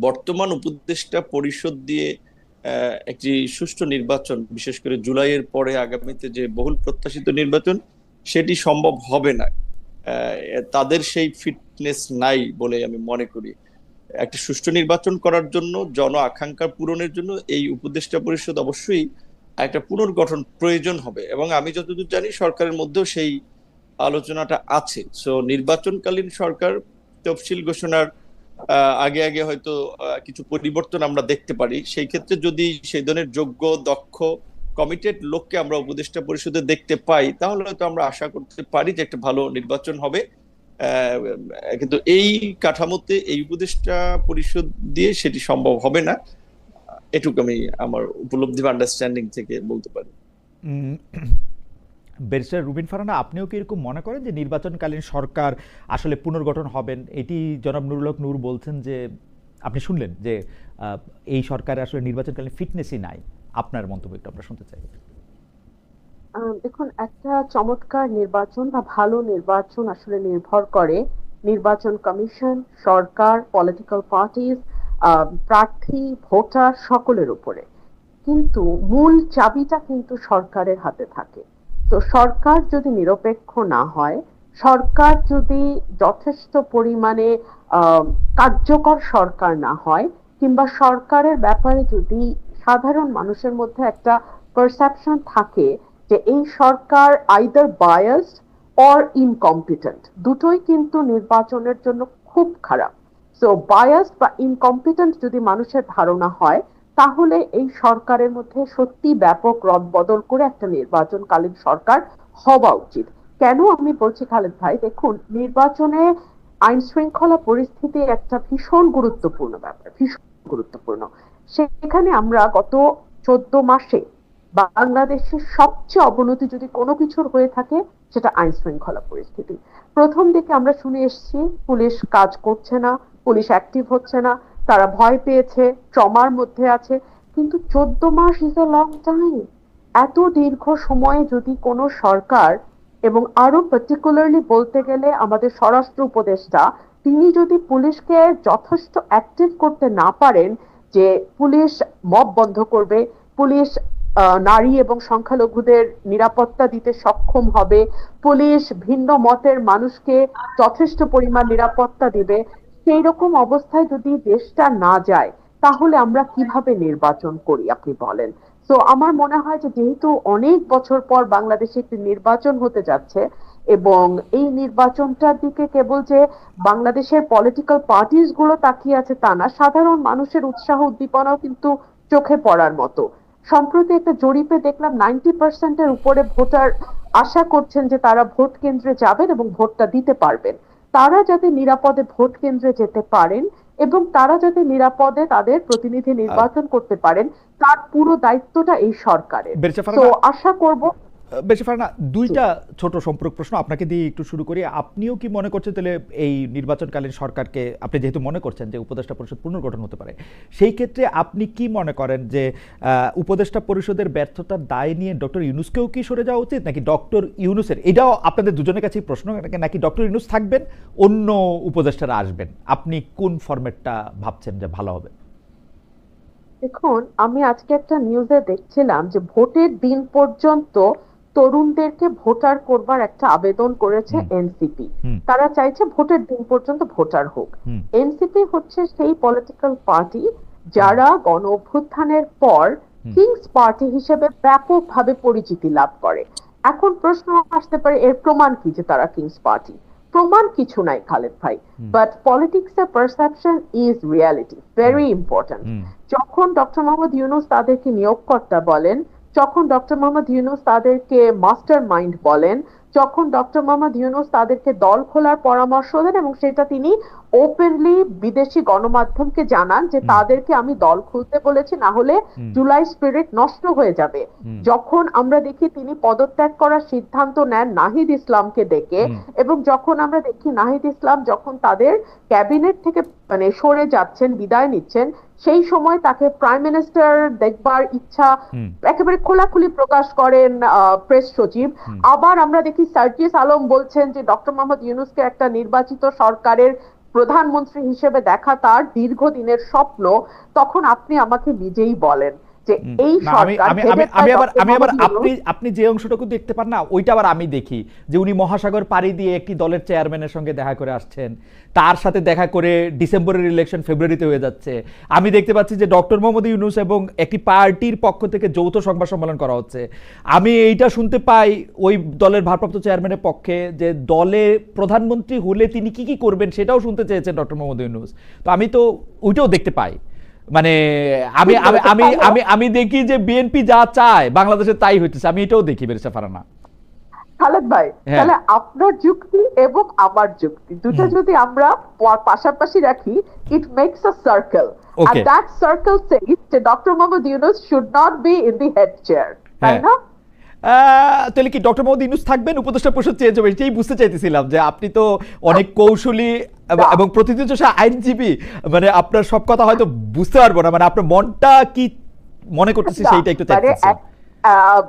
বর্তমান উপদেষ্টা পরিষদ দিয়ে একটি সুষ্ঠু নির্বাচন, বিশেষ করে জুলাইয়ের পরে আগামীতে যে বহুল প্রত্যাশিত নির্বাচন, সেটি সম্ভব হবে না। তাদের সেই ফিটনেস নাই বলে আমি মনে করি। একটা সুষ্ঠু নির্বাচন করার জন্য, জন আকাঙ্ক্ষা পূরণের জন্য এই উপদেষ্টা পরিষদ অবশ্যই একটা পুনর্গঠন প্রয়োজন হবে, এবং আমি যতদূর জানি সরকারের মধ্যেও সেই আলোচনাটা আছে। সো নির্বাচনকালীন সরকার তফসিল ঘোষণার আগে আগে হয়তো কিছু পরিবর্তন আমরা দেখতে পারি। সেই ক্ষেত্রে যদি সেই ধরনের যোগ্য, দক্ষ, কমিটেড লোককে আমরা উপদেষ্টা পরিষদে দেখতে পাই, তাহলে হয়তো আমরা আশা করতে পারি যে একটা ভালো নির্বাচন হবে। আহ, কিন্তু এই কাঠামোতে এই উপদেষ্টা পরিষদ দিয়ে সেটি সম্ভব হবে না। এটুকু আমি আমার উপলব্ধি বা আন্ডারস্ট্যান্ডিং থেকে বলতে পারি। উম, ব্যারিস্টার রুবিন ফারহানা, আপনিও কি এরকম মনে করেন যে নির্বাচনকালীন সরকার আসলে পুনর্গঠন হবেন? এটি জনাব নুরুল হক নূর বলছেন যে আপনি শুনলেন যে এই সরকারের আসলে নির্বাচনকালীন ফিটনেসই নাই। আপনার মন্তব্য একটু আমরা শুনতে চাই। দেখুন, একটা চমৎকার নির্বাচন বা ভালো নির্বাচন আসলে নির্ভর করে নির্বাচন কমিশন, সরকার, পলিটিক্যাল পার্টিজ, প্রার্থী, ভোটার সকলের উপরে। কিন্তু মূল চাবিটা কিন্তু সরকারের হাতে থাকে। তো সরকার যদি নিরপেক্ষ না হয়, সরকার যদি যথেষ্ট পরিমাণে আহ, কার্যকর সরকার না হয়, কিংবা সরকারের ব্যাপারে যদি সাধারণ মানুষের মধ্যে একটা পারসেপশন থাকে যে এই সরকার আইদার বায়াসড অর ইনকম্পিটেন্ট, দুটোই কিন্তু নির্বাচনের জন্য খুব খারাপ। সো বায়াসড বা ইনকম্পিটেন্ট যদি মানুষের ধারণা হয়, তাহলে এই সরকারের মধ্যে সত্যি ব্যাপক রদবদল করে একটা নির্বাচনকালীন সরকার হওয়া উচিত। কেন আমি বলছি খালেদ ভাই, দেখুন, নির্বাচনে আইন শৃঙ্খলা পরিস্থিতি একটা ভীষণ গুরুত্বপূর্ণ ব্যাপার, ভীষণ গুরুত্বপূর্ণ। সেখানে আমরা গত 14 মাসে বাংলাদেশের সবচেয়ে অবনতি যদি কোনো কিছুর হয়ে থাকে, সেটা আইন শৃঙ্খলা পরিস্থিতি। প্রথম দিকে আমরা শুনে এসেছি পুলিশ কাজ করছে না, পুলিশ অ্যাক্টিভ হচ্ছে না, তারা ভয় পেয়েছে, ট্রমার মধ্যে আছে। কিন্তু 14 much is a long time. এত দীর্ঘ সময়ে যদি কোনো সরকার, এবং আরো পার্টিকুলারলি বলতে গেলে আমাদের স্বরাষ্ট্র উপদেষ্টা, তিনি যদি পুলিশকে যথেষ্ট অ্যাক্টিভ করতে না পারেন, যে পুলিশ মব বন্ধ করবে, পুলিশ নারী এবং সংখ্যালঘুদের নিরাপত্তা দিতে সক্ষম হবে, পুলিশ ভিন্ন মতের মানুষকে যথেষ্ট পরিমাণ নিরাপত্তা দিবে, সেই রকম অবস্থায় যদি দেশটা না যায়, তাহলে আমরা কিভাবে নির্বাচন করি আপনি বলেন? তো আমার মনে হয় যে যেহেতু অনেক বছর পর বাংলাদেশে একটি নির্বাচন হতে যাচ্ছে, এবং এই নির্বাচনটার দিকে কেবল যে বাংলাদেশের পলিটিক্যাল পার্টিস গুলো তাকিয়ে আছে তা না, সাধারণ মানুষের উৎসাহ উদ্দীপনাও কিন্তু চোখে পড়ার মতো। সম্প্রতি একটা জরিপে দেখলাম 90%-এর উপরে ভোটার আশা করছেন যে তারা ভোট কেন্দ্রে যাবেন এবং ভোটটা দিতে পারবেন। তারা যাতে নিরাপদে ভোট কেন্দ্রে যেতে পারেন এবং তারা যাতে নিরাপদে তাদের প্রতিনিধি নির্বাচন করতে পারেন, তার পুরো দায়িত্বটা এই সরকারের। ব্যারিস্টার তো ফারহানা, আশা করব। বেশি পারে না, জি। দুইটা ছোট সম্পর্ক প্রশ্ন আপনাকে দিয়ে একটু শুরু করি। আপনিও কি মনে করছেন তাহলে এই নির্বাচনকালীন সরকারকে, আপনি যেহেতু মনে করছেন যে উপদেষ্টা পরিষদ পুনর্গঠন হতে পারে, সেই ক্ষেত্রে আপনি কি মনে করেন যে উপদেষ্টা পরিষদের ব্যর্থতার দায় নিয়ে ডক্টর ইউনূসকেও কি সরে যাওয়া উচিত, নাকি ডক্টর ইউনূসের, এটাও আপনাদের দুজনের কাছেই প্রশ্ন, নাকি ডক্টর ইউনূস থাকবেন, অন্য উপদেষ্টারা আসবেন? আপনি কোন ফরম্যাটটা ভাবছেন যে ভালো হবে? দেখুন, আমি আজকে একটা নিউজে দেখছিলাম যে ভোটের দিন পর্যন্ত তরুণদেরকে ভোটার করবার একটা আবেদন করেছে হুম এনসিপি। হুম তারা চাইছে ভোটের দিন পর্যন্ত ভোটার হোক। হুম এনসিপি হচ্ছে সেই পলিটিক্যাল পার্টি হুম যারা গণ অভ্যুত্থানের পর হুম কিংস পার্টি হিসেবে ব্যাপকভাবে পরিচিতি লাভ করে। এখন প্রশ্ন আসতে পারে, এর প্রমাণ কি যে তারা কিংস পার্টি? প্রমাণ কিছু নাই খালেদ ভাই, হুম বাট পলিটিক্স এর perception is reality, hmm very important. Hmm যখন ডক্টর মোহাম্মদ ইউনূস তাদেরকে নিয়োগকর্তা বলেন, যখন ডক্টর মোহাম্মদ ইউনূস তাদেরকে মাস্টার মাইন্ড বলেন, যখন ডক্টর মোহাম্মদ ইউনূস তাদেরকে দল খোলার পরামর্শ দেন এবং সেটা তিনি ওপেনলি বিদেশি গণমাধ্যমকে জানান যে হুম তাদেরকে আমি দল খুলতে বলেছি, না হলে হুম জুলাই স্পিরিট নষ্ট হয়ে যাবে। হুম যখন আমরা দেখি তিনি পদত্যাগ করার সিদ্ধান্ত নেন নাহিদ ইসলামকে ডেকে, হুম এবং যখন আমরা দেখি নাহিদ ইসলাম যখন তাদের ক্যাবিনেট থেকে মানে সরে যাচ্ছেন, বিদায় নিচ্ছেন, সেই সময় তাকে প্রাইম মিনিস্টার দেখবার ইচ্ছা হুম একেবারে খোলাখুলি প্রকাশ করেন প্রেস সচিব। হুম আবার আমরা দেখি সার্জিস আলম বলছেন যে ডক্টর মোহাম্মদ ইউনূসকে একটা নির্বাচিত সরকারের প্রধানমন্ত্রী হিসেবে দেখা তার দীর্ঘদিনের স্বপ্ন, তখন আপনি আমাকে নিজেই বলেন যে এই সরকার আমি আবার আপনি যে অংশটুকু দেখতে পান না, ওইটা আবার আমি দেখি যে উনি মহাসাগর পাড়ি দিয়ে একটি দলের চেয়ারম্যানের সঙ্গে দেখা করে আসছেন, তার সাথে দেখা করে ডিসেম্বরের ইলেকশন ফেব্রুয়ারিতে হয়ে যাচ্ছে। আমি দেখতে পাচ্ছি যে ডক্টর মোহাম্মদ ইউনূস এবং একটি পার্টির পক্ষ থেকে যৌথ সংবাদ সম্মেলন করা হচ্ছে। আমি এইটা শুনতে পাই ওই দলের ভারপ্রাপ্ত চেয়ারম্যানের পক্ষে যে দলে প্রধানমন্ত্রী হলে তিনি কি কি করবেন সেটাও শুনতে চেয়েছেন ডক্টর মোহাম্মদ ইউনূস। তো আমি তো ওইটাও দেখতে পাই, মানে আমি আমি আমি আমি আমি দেখি যে বিএনপি যা চায় বাংলাদেশে তাই হইতেছে, আমি এটাও দেখি বেরিসা ফারানা। খালেদ ভাই, তাহলে আপনার যুক্তি এবং আমার যুক্তি দুটো যদি আমরা পাশাপাশি রাখি, it makes a circle, and that circle says that Dr. Mohammad Yunus should not be in the head chair, তাই না? তাহলে কি ডক্টর মোহাম্মদ ইউনূস থাকবেন, উপদেষ্টা পরিষদ চেঞ্জ হবে? এটাই বুঝতে চাইতেছিলাম যে আপনি তো অনেক কৌশলী এবং প্রতিনিধিত্বশীল আইনজীবী, মানে আপনার সব কথা হয়তো বুঝতে পারবো না, মানে আপনার মনটা কি মনে করতেছে সেইটা একটু চাইতেছি।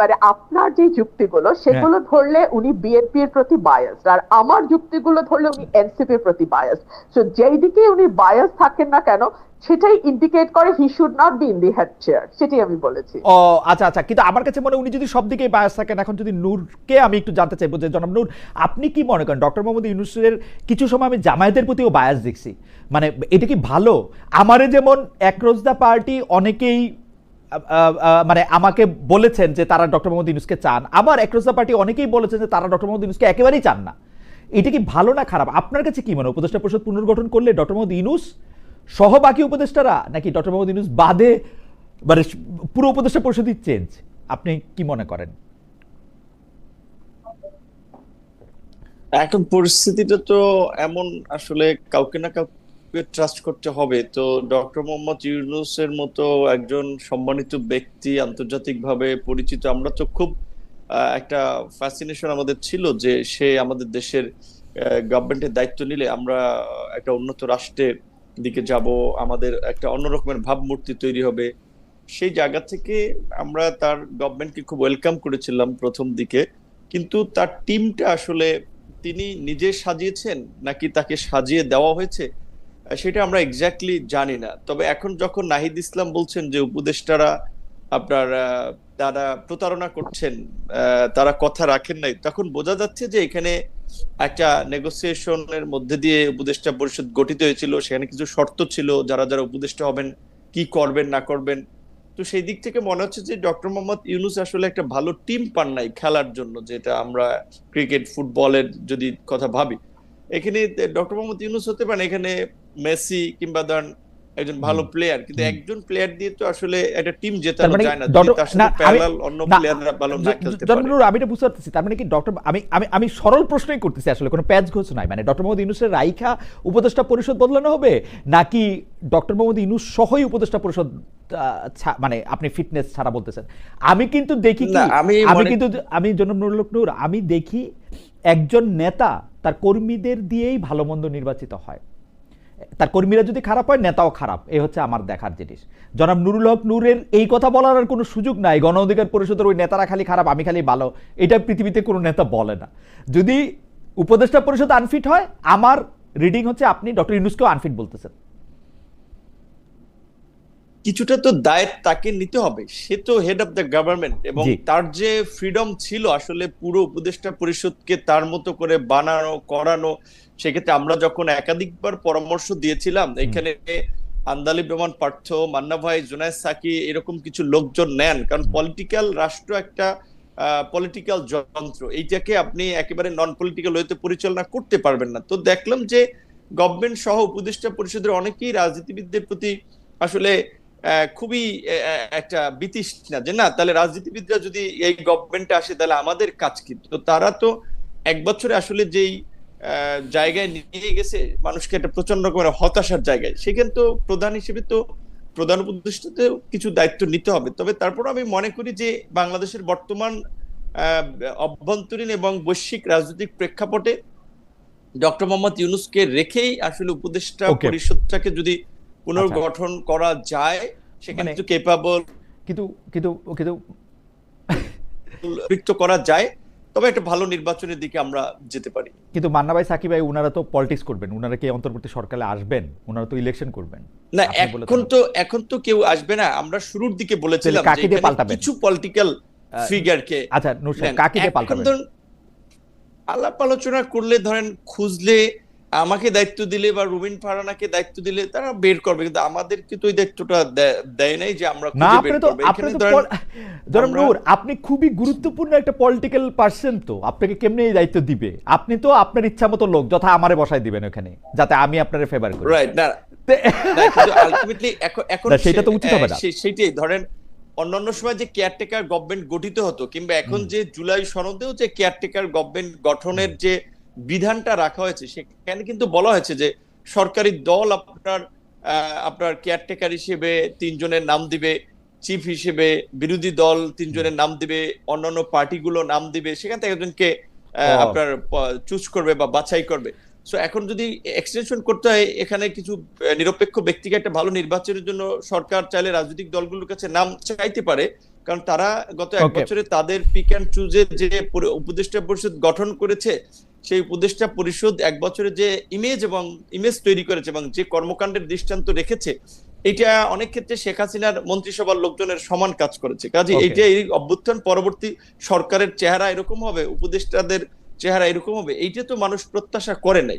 মানে আপনার যে যুক্তিগুলো সেগুলো ধরলে উনি বিএনপির প্রতি বায়াস, আর আমার যুক্তিগুলো ধরলে উনি এনসিপির প্রতি বায়াস। সো যেই দিকে উনি বায়াস থাকেন না কেন সেটাই ইন্ডিকেট করে he should not be in the head chair, সেটাই আমি বলেছি। ও আচ্ছা আচ্ছা, কিন্তু আমার কাছে মনে হয় উনি যদি সব দিকেই বায়াস থাকেন। এখন যদি নূরকে আমি একটু জানতে চাইবো যে জনাব নূর, আপনি কি মনে করেন ডক্টর মোহাম্মদ ইউনূসের কিছু সময় আমি জামায়াতের প্রতিও বায়াস দেখছি, মানে এটা কি ভালো? আমারে যেমন একরোজ দা পার্টি অনেকেই মানে আমাকে বলেছেন যে তারা ডক্টর মোহাম্মদ ইউনূসকে চান, আবার একরোজ দা পার্টি অনেকেই বলেছেন যে তারা ডক্টর মোহাম্মদ ইউনূসকে একেবারেই চান না। এটা কি ভালো না খারাপ? আপনার কাছে কি মনে হয়, উপদেষ্টা পরিষদ পুনর্গঠন করলে ডক্টর মোহাম্মদ ইউনূস সহ বাকি উপদেষ্টারা, নাকি ডক্টর মোহাম্মদ ইউনূস বাদে মানে পুরো উপদেষ্টা পরিষদই চেঞ্জ? আপনি কি মনে করেন? এখন পরিস্থিতিটা তো এমন, আসলে কাউকে না কাউকে ট্রাস্ট করতে হবে। তো ডক্টর মোহাম্মদ ইউনূসের মতো একজন সম্মানিত ব্যক্তি, আন্তর্জাতিকভাবে পরিচিত, আমরা তো খুব একটা ফ্যাসিনেশন আমাদের ছিল যে সে আমাদের দেশের গভর্নমেন্টের দায়িত্ব নিলে আমরা একটা উন্নত রাষ্ট্রের দিকে যাব, আমাদের একটা অন্যরকমের ভাবমূর্তি তৈরি হবে। সেই জায়গা থেকে আমরা তার গভর্নমেন্টকে খুব ওয়েলকাম করেছিলাম প্রথম দিকে, কিন্তু তার টিমটা আসলে তিনি নিজে সাজিয়েছেন নাকি তাকে সাজিয়ে দেওয়া হয়েছে সেটা আমরা এক্স্যাক্টলি জানি না। তবে এখন যখন নাহিদ ইসলাম বলছেন যে উপদেষ্টারা আপনার তারা প্রতারণা করছেন, তারা কথা রাখেন নাই, তখন বোঝা যাচ্ছে যে এখানে একটা নেগোসিয়েশনের মধ্যে দিয়ে উপদেষ্টা পরিষদ গঠিত হয়েছিল। সেখানে কিছু শর্ত ছিল, যারা যারা উপদেষ্টা হবেন কি করবেন না করবেন। তো সেই দিক থেকে মনে হচ্ছে যে ডক্টর মোহাম্মদ ইউনূস আসলে একটা ভালো টিম পান নাই খেলার জন্য, যেটা আমরা ক্রিকেট ফুটবলের যদি কথা ভাবি। এখানে ডক্টর মোহাম্মদ ইউনূস হতে পারেন এখানে মেসি কিংবা ধরেন একজন ভালো প্লেয়ার, কিন্তু একজন প্লেয়ার দিয়ে তো আসলে একটা টিম জেতানো যায় না যদি তার সাথে প্যারালাল অন্য প্লেয়াররা ভালো না খেলতে পারে। আমি এটা বুঝতে পারতেছি, তার মানে কি ডক্টর, আমি সরল প্রশ্নই করতেছি, আসলে কোনো প্যাচ ঘোষ নাই, মানে ডক্টর মোহাম্মদ ইউনূসের রাইখা উপদেষ্টা পরিষদ বদলানো হবে, নাকি ডক্টর মোহাম্মদ ইউনূস সহই উপদেষ্টা পরিষদ, মানে আপনি ফিটনেস ছাড়া বলতেছেন? আমি কিন্তু দেখি কি, আমি জনাব নুরুল হক নূর, আমি দেখি একজন নেতা তার কর্মীদের দিয়েই ভালো মন্দ নির্বাচিত হয়। তার কর্মীরা যদি খারাপ হয়, নেতাও খারাপ, এই হচ্ছে আমার দেখার জিনিস। জনাব নুরুল হক নূরের এই কথা বলার আর কোনো সুযোগ নাই, গণ অধিকার পরিষদের ওই নেতারা খালি খারাপ, আমি খালি ভালো, এটা পৃথিবীতে কোনো নেতা বলে না। যদি উপদেষ্টা পরিষদ আনফিট হয়, আমার রিডিং হচ্ছে আপনি ডক্টর ইউনূসকেও আনফিট বলতেছেন। কিছুটা তো দায়িত্ব তাকে নিতে হবে, সে তো হেড অফ দ্য গভর্নমেন্ট, এবং তার যে ফ্রিডম ছিল আসলে পুরো উপদেষ্টা পরিষদকে তার মতো করে বানানো করানো। সেক্ষেত্রে আমরা যখন একাধিকবার পরামর্শ দিয়েছিলাম, এখানে আন্দালিব রহমান পার্থ, মান্না ভাই, জুনায়েদ সাকি এরকম কিছু লোকজন নেন, কারণ পলিটিক্যাল রাষ্ট্র একটা পলিটিক্যাল যন্ত্র, এইটাকে আপনি একেবারে নন পলিটিক্যাল ওয়েতে পরিচালনা করতে পারবেন না। তো দেখলাম যে গভর্নমেন্ট সহ উপদেষ্টা পরিষদের অনেকেই রাজনীতিবিদদের প্রতি আসলে খুবই একটা বিতৃষ্ণা, যে না তাহলে রাজনীতিবিদরা যদি এই গভর্নমেন্টে আসে তাহলে আমাদের কাজ কি। তো তারা তো এক বছরে আসলে যেই জায়গায় নিয়ে গেছে মানুষকে, একটা প্রচন্ড রকমের হতাশার জায়গায়, সেখানে তো প্রধান হিসেবে তো প্রধান উপদেষ্টাতেও কিছু দায়িত্ব নিতে হবে। তবে তারপর আমি মনে করি যে বাংলাদেশের বর্তমান অভ্যন্তরীণ এবং বৈশ্বিক রাজনৈতিক প্রেক্ষাপটে ডক্টর মোহাম্মদ ইউনূসকে রেখেই আসলে উপদেষ্টা পরিষদটাকে যদি পুনর্গঠন করা যায়, সেখানে তো কেপাবল কিন্তু করা যায়, তবে একটা ভালো নির্বাচনের দিকে আমরা যেতে পারি। কিন্তু মান্না ভাই, সাকিব ভাই, উনারা তো পলিটিক্স করবেন, উনারা কি অন্তর্বর্তী সরকারে আসবেন? উনারা তো ইলেকশন করবেন না, আপনি বলে এখন তো কেউ আসবে না। আমরা শুরুর দিকে বলেছিলাম কাকে দিয়ে পাল্টাবেন? কিছু পলিটিক্যাল ফিগারকে। আচ্ছা নূর সাহেব, কাকে দিয়ে পাল্টাবেন? আলাপ আলোচনা করলে, ধরেন খুঁজলে, আমাকে দায়িত্ব দিলে বা রুবিন ফারহানাকে দায়িত্ব দিলে তারা বের করবে, কিন্তু আমাদেরকে তো ওই দায়িত্বটা দেয় নাই যে আমরা না, খুঁজে আপনি বের তো করব। এখানে ধরেন নূর, আপনি খুবই গুরুত্বপূর্ণ একটা পলিটিক্যাল পার্সন, তো আপনাকে কেমনে এই দায়িত্ব দিবে? আপনি তো আপনার ইচ্ছা মতো লোক যথা আমারে বসায় দিবেন ওখানে, যাতে আমি আপনারে ফেভার করি, রাইট? না, কিন্তু আলটিমেটলি এখন সেটা তো উচিত হবে না। সেটাই ধরেন, অন্যান্য সময় যে কেয়ারটেকার গভর্নমেন্ট গঠিত হতো, কিংবা এখন যে জুলাই সনদেও যে কেয়ারটেকার গভর্নমেন্ট গঠনের যে বিধানটা রাখা হয়েছে, সেখানে কিন্তু বলা হয়েছে যে সরকারি দল আপনার কেয়ারটেকার হিসেবে 3 জনের নাম দিবে, চিফ হিসেবে বিরোধী দল 3 জনের নাম দিবে, অন্যান্য পার্টিগুলো নাম দিবে, সেখান থেকে একজনকে আপনার চুজ করবে বা বাছাই করবে। সো এখন যদি এক্সটেনশন করতে হয়, এখানে কিছু নিরপেক্ষ ব্যক্তিকে একটা ভালো নির্বাচনের জন্য সরকার চাইলে রাজনৈতিক দলগুলোর কাছে নাম চাইতে পারে, কারণ তারা গত 1 বছরে তাদের পিক অ্যান্ড চুজের যে উপদেষ্টা পরিষদ গঠন করেছে, সেই উপদেষ্টা পরিষদ 1 বছরে যে ইমেজ তৈরি করেছে এবং যে কর্মকাণ্ডের দৃষ্টান্ত রেখেছে, এটা অনেক ক্ষেত্রে শেখ হাসিনার মন্ত্রিসভার লোকজনের সমান কাজ করেছে। কাজে এইটা, এই অভ্যুত্থান পরবর্তী সরকারের চেহারা এরকম হবে, উপদেষ্টাদের চেহারা এরকম হবে, এইটা তো মানুষ প্রত্যাশা করে নাই।